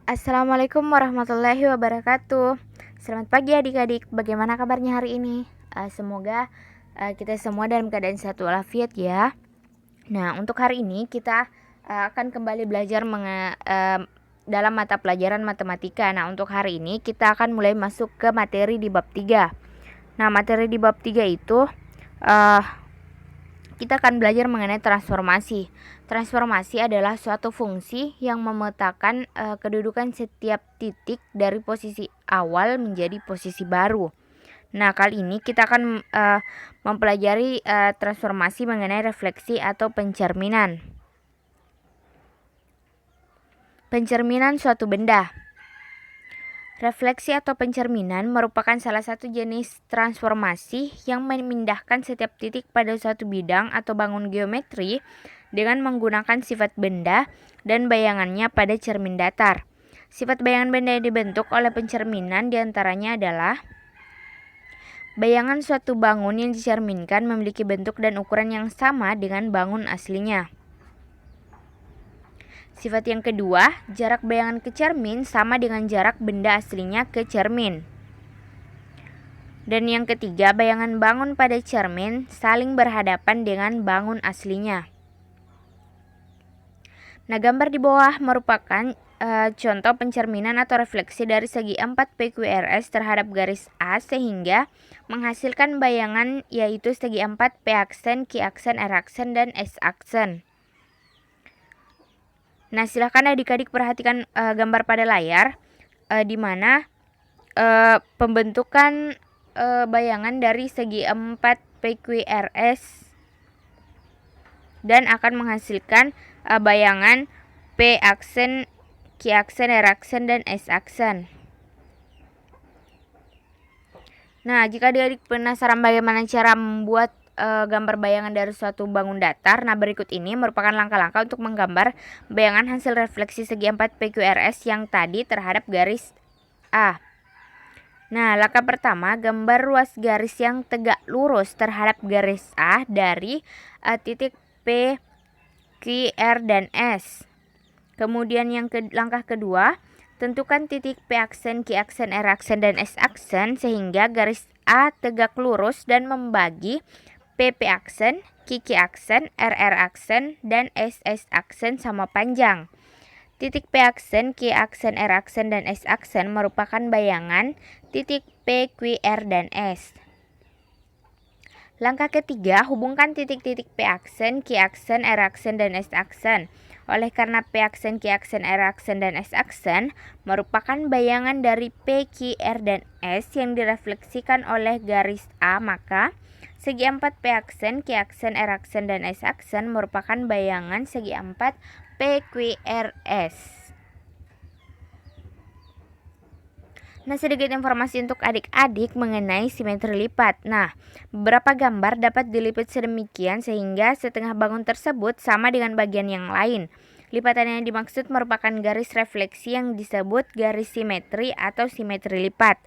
Assalamualaikum warahmatullahi wabarakatuh. Selamat pagi adik-adik, bagaimana kabarnya hari ini? Semoga kita semua dalam keadaan sehat walafiat ya. Nah, untuk hari ini kita akan kembali belajar dalam mata pelajaran matematika. Nah, untuk hari ini kita akan mulai masuk ke materi di bab 3. Nah, materi di bab 3 itu kita akan belajar mengenai transformasi. Transformasi adalah suatu fungsi yang memetakan kedudukan setiap titik dari posisi awal menjadi posisi baru. Nah, kali ini kita akan mempelajari transformasi mengenai refleksi atau pencerminan. Pencerminan suatu benda. Refleksi atau pencerminan merupakan salah satu jenis transformasi yang memindahkan setiap titik pada suatu bidang atau bangun geometri dengan menggunakan sifat benda dan bayangannya pada cermin datar. Sifat bayangan benda yang dibentuk oleh pencerminan diantaranya adalah bayangan suatu bangun yang dicerminkan memiliki bentuk dan ukuran yang sama dengan bangun aslinya. Sifat yang kedua, jarak bayangan ke cermin sama dengan jarak benda aslinya ke cermin. Dan yang ketiga, bayangan bangun pada cermin saling berhadapan dengan bangun aslinya. Nah, gambar di bawah merupakan contoh pencerminan atau refleksi dari segi 4 PQRS terhadap garis A sehingga menghasilkan bayangan yaitu segi 4 P aksen, Q aksen, R aksen, dan S aksen. Nah, silahkan adik-adik perhatikan gambar pada layar di mana pembentukan bayangan dari segi 4 PQRS dan akan menghasilkan bayangan P aksen, Q aksen, R aksen, dan S aksen. Nah, jika adik-adik penasaran bagaimana cara membuat gambar bayangan dari suatu bangun datar, nah berikut ini merupakan langkah-langkah untuk menggambar bayangan hasil refleksi segi 4 PQRS yang tadi terhadap garis A. Nah, langkah pertama, gambar ruas garis yang tegak lurus terhadap garis A dari titik P, Q, R, dan S. Kemudian langkah kedua, tentukan titik P aksen, Q aksen, R aksen, dan S aksen sehingga garis A tegak lurus dan membagi PP aksen, QQ aksen, RR aksen, dan SS aksen sama panjang. Titik P aksen, Q aksen, R aksen, dan S aksen merupakan bayangan titik P, Q, R, dan S. Langkah ketiga, hubungkan titik-titik P aksen, Q aksen, R aksen, dan S aksen. Oleh karena P aksen, Q aksen, R aksen, dan S aksen merupakan bayangan dari P, Q, R, dan S yang direfleksikan oleh garis A, maka segi 4 P aksen, Q aksen, R aksen, dan S aksen merupakan bayangan segi 4 PQRS. Nah, sedikit informasi untuk adik-adik mengenai simetri lipat. Nah, beberapa gambar dapat dilipat sedemikian sehingga setengah bangun tersebut sama dengan bagian yang lain. Lipatan yang dimaksud merupakan garis refleksi yang disebut garis simetri atau simetri lipat.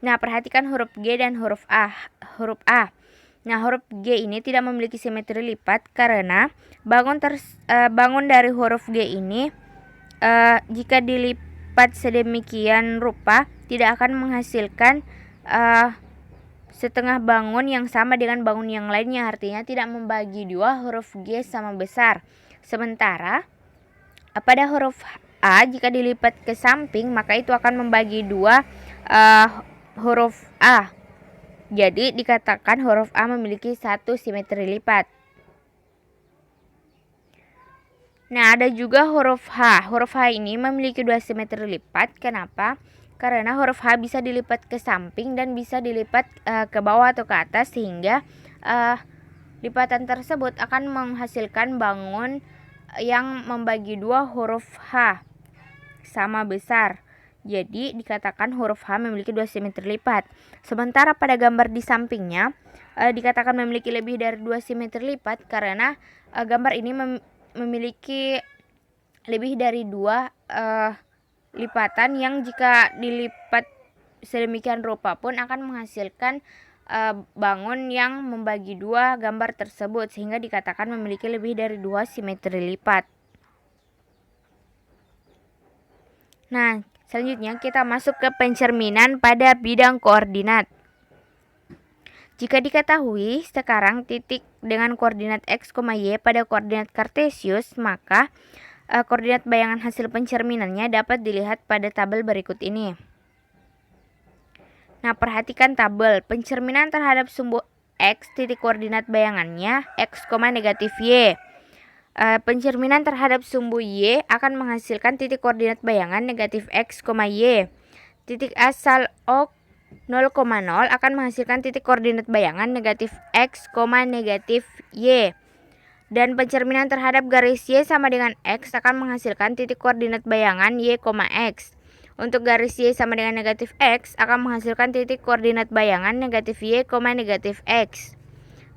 Nah, perhatikan huruf G dan huruf A. Nah, huruf G ini tidak memiliki simetri lipat karena bangun dari huruf G ini jika dilipat sedemikian rupa tidak akan menghasilkan setengah bangun yang sama dengan bangun yang lainnya, artinya tidak membagi dua huruf G sama besar. Sementara pada huruf A jika dilipat ke samping maka itu akan membagi dua huruf A. Jadi dikatakan huruf A memiliki satu simetri lipat. Nah, ada juga huruf H. Huruf H ini memiliki dua simetri lipat. Kenapa? Karena huruf H bisa dilipat ke samping dan bisa dilipat ke bawah atau ke atas sehingga lipatan tersebut akan menghasilkan bangun yang membagi dua huruf H sama besar. Jadi dikatakan huruf H memiliki dua simetri lipat. Sementara pada gambar di sampingnya dikatakan memiliki lebih dari dua simetri lipat karena gambar ini memiliki lebih dari dua lipatan yang jika dilipat sedemikian rupa pun akan menghasilkan bangun yang membagi dua gambar tersebut sehingga dikatakan memiliki lebih dari dua simetri lipat. Nah, selanjutnya kita masuk ke pencerminan pada bidang koordinat. Jika diketahui sekarang titik dengan koordinat x, y pada koordinat kartesius, maka koordinat bayangan hasil pencerminannya dapat dilihat pada tabel berikut ini. Nah, perhatikan tabel pencerminan terhadap sumbu x, titik koordinat bayangannya x, negatif y. Pencerminan terhadap sumbu y akan menghasilkan titik koordinat bayangan negatif x, y. Titik asal O 0,0 akan menghasilkan titik koordinat bayangan negatif x, negatif y. Dan pencerminan terhadap garis y sama dengan x akan menghasilkan titik koordinat bayangan y, x. Untuk garis y sama dengan negatif x akan menghasilkan titik koordinat bayangan negatif y, negatif x.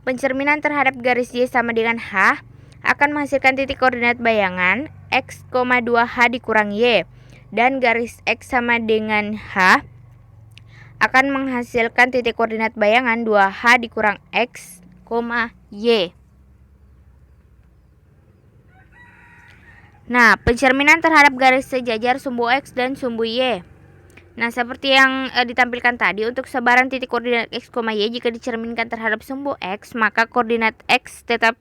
Pencerminan terhadap garis y sama dengan h akan menghasilkan titik koordinat bayangan x, 2h dikurang y. Dan garis x sama dengan h akan menghasilkan titik koordinat bayangan 2h dikurang x, y. Nah, pencerminan terhadap garis sejajar sumbu x dan sumbu y. Nah, seperti yang ditampilkan tadi, untuk sebaran titik koordinat x, y jika dicerminkan terhadap sumbu x, maka koordinat x tetap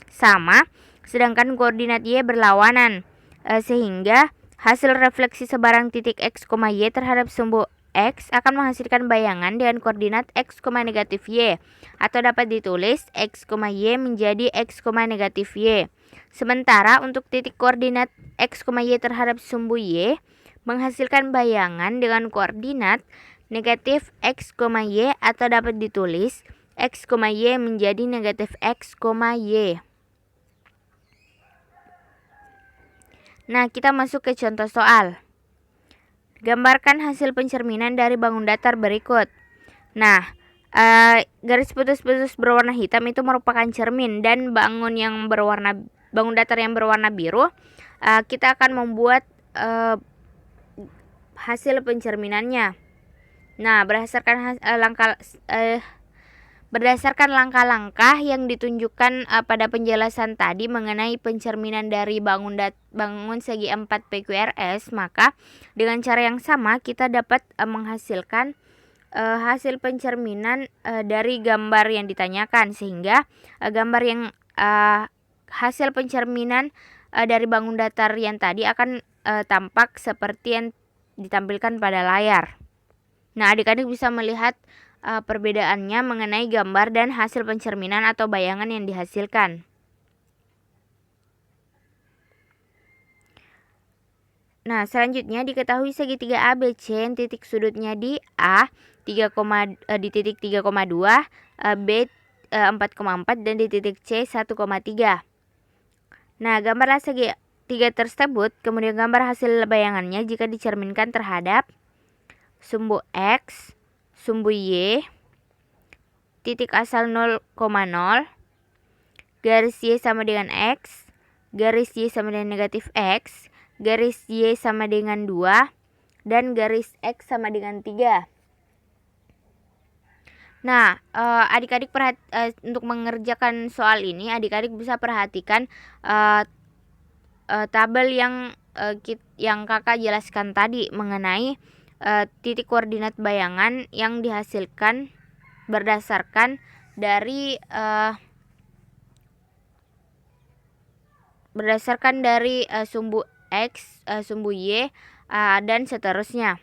sama, sedangkan koordinat y berlawanan, sehingga hasil refleksi sebarang titik x, y terhadap sumbu x akan menghasilkan bayangan dengan koordinat x, negatif y, atau dapat ditulis x, y menjadi x, negatif y. Sementara untuk titik koordinat x, y terhadap sumbu y menghasilkan bayangan dengan koordinat negatif x, y, atau dapat ditulis x, y menjadi negatif x, y. Nah, kita masuk ke contoh soal. Gambarkan hasil pencerminan dari bangun datar berikut. Nah, garis putus-putus berwarna hitam itu merupakan cermin, dan bangun datar yang berwarna biru, kita akan membuat hasil pencerminannya. Nah, berdasarkan langkah-langkah yang ditunjukkan pada penjelasan tadi mengenai pencerminan dari bangun segi 4 PQRS, maka dengan cara yang sama kita dapat menghasilkan hasil pencerminan dari gambar yang ditanyakan, sehingga gambar yang hasil pencerminan dari bangun datar yang tadi akan tampak seperti yang ditampilkan pada layar. Nah, adik-adik bisa melihat perbedaannya mengenai gambar dan hasil pencerminan atau bayangan yang dihasilkan. Nah, selanjutnya diketahui segitiga ABC yang titik sudutnya di A di titik 3,2, B 4,4 dan di titik C 1,3. Nah, gambarlah segitiga tersebut, kemudian gambar hasil bayangannya jika dicerminkan terhadap sumbu X, sumbu Y, titik asal 0,0, garis Y sama dengan X, garis Y sama dengan negatif X, garis Y sama dengan 2, dan garis X sama dengan 3. Nah, adik-adik untuk mengerjakan soal ini, adik-adik bisa perhatikan tabel yang kakak jelaskan tadi mengenai titik koordinat bayangan yang dihasilkan berdasarkan dari sumbu X, sumbu Y, dan seterusnya.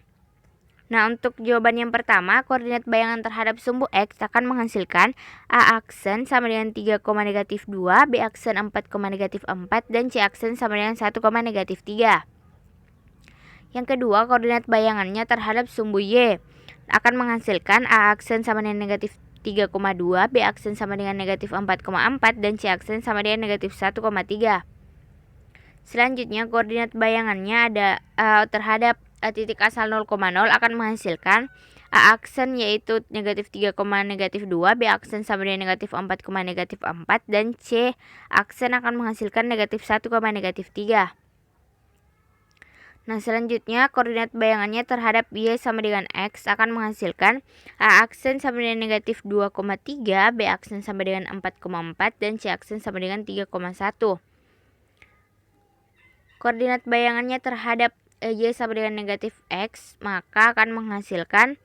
Nah, untuk jawaban yang pertama, koordinat bayangan terhadap sumbu X akan menghasilkan A aksen sama dengan 3, negatif 2, B aksen 4, negatif 4, dan C aksen sama dengan 1, negatif 3. Yang kedua, koordinat bayangannya terhadap sumbu Y akan menghasilkan A aksen sama dengan negatif 3,2, B aksen sama dengan negatif 4,4, dan C aksen sama dengan negatif 1,3. Selanjutnya, koordinat bayangannya terhadap titik asal 0,0 akan menghasilkan A aksen yaitu negatif 3, negatif 2, B aksen sama dengan negatif 4, negatif 4, dan C aksen akan menghasilkan negatif 1, negatif 3. Nah, selanjutnya koordinat bayangannya terhadap Y sama dengan X akan menghasilkan A aksen sama dengan negatif 2,3, B aksen sama dengan 4,4, dan C aksen sama dengan 3,1. Koordinat bayangannya terhadap Y sama dengan negatif X, maka akan menghasilkan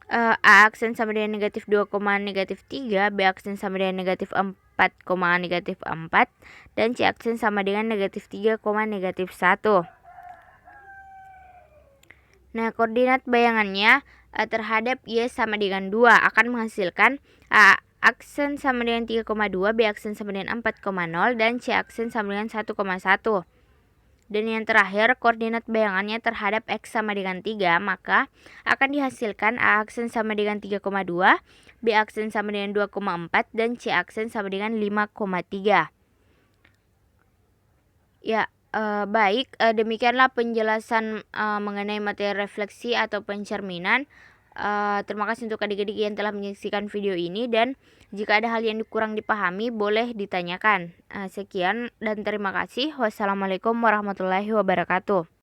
A aksen sama dengan negatif 2, negatif 3, B aksen sama dengan negatif 4, negatif 4, dan C aksen sama dengan negatif 3, negatif 1. Nah, koordinat bayangannya terhadap Y sama dengan 2 akan menghasilkan A aksen sama dengan 3,2, B aksen sama dengan 4,0, dan C aksen sama dengan 1,1. Dan yang terakhir, koordinat bayangannya terhadap X sama dengan 3, maka akan dihasilkan A aksen sama dengan 3,2, B aksen sama dengan 2,4, dan C aksen sama dengan 5,3. Ya, baik, demikianlah penjelasan mengenai materi refleksi atau pencerminan. Terima kasih untuk adik-adik yang telah menyaksikan video ini, dan jika ada hal yang kurang dipahami boleh ditanyakan. Sekian dan terima kasih. Wassalamualaikum warahmatullahi wabarakatuh.